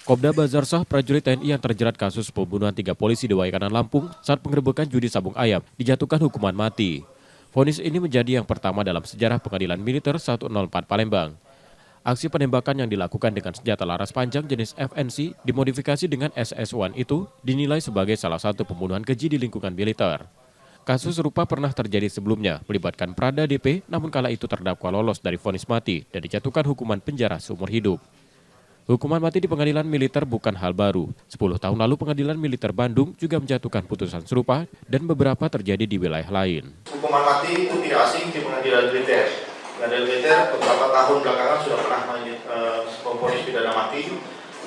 Kopda Bazarsah prajurit TNI yang terjerat kasus pembunuhan 3 polisi di Waikanan Lampung saat penggerebekan judi sabung ayam dijatuhkan hukuman mati. Vonis ini menjadi yang pertama dalam sejarah Pengadilan Militer 104 Palembang. Aksi penembakan yang dilakukan dengan senjata laras panjang jenis FNC dimodifikasi dengan SS-1 itu dinilai sebagai salah satu pembunuhan keji di lingkungan militer. Kasus serupa pernah terjadi sebelumnya melibatkan Prada DP, namun kala itu terdakwa lolos dari vonis mati dan dijatuhkan hukuman penjara seumur hidup. Hukuman mati di pengadilan militer bukan hal baru. 10 tahun lalu pengadilan militer Bandung juga menjatuhkan putusan serupa dan beberapa terjadi di wilayah lain. Hukuman mati itu tidak asing di pengadilan militer. Pengadilan militer beberapa tahun belakangan sudah pernah memvonis pidana mati.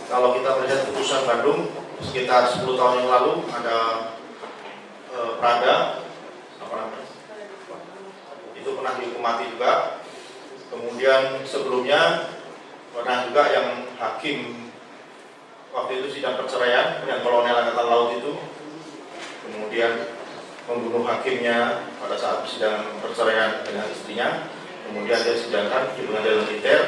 Kalau kita melihat putusan Bandung sekitar 10 tahun yang lalu ada Prada, itu pernah dihukum mati juga. Kemudian sebelumnya pernah juga yang hakim waktu itu sidang perceraian yang kolonel angkatan laut itu, kemudian membunuh hakimnya pada saat sidang perceraian dengan istrinya, kemudian dia sidangkan di pengadilan militer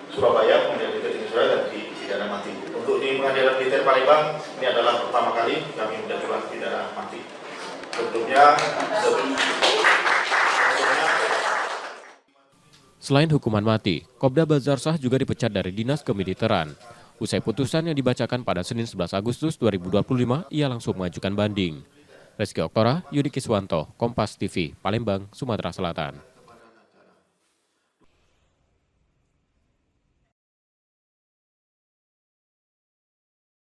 Surabaya, pengadilan militer tinggi Surabaya dan dipidana mati. Untuk di pengadilan militer Palembang ini adalah pertama kali kami menjatuhkan pidana mati. Sebelumnya Selain hukuman mati, Kopda Bazarsah juga dipecat dari Dinas Kemiliteran. Usai putusan yang dibacakan pada Senin 11 Agustus 2025, ia langsung mengajukan banding. Reski Oktora, Yudi Kiswanto, Kompas TV, Palembang, Sumatera Selatan.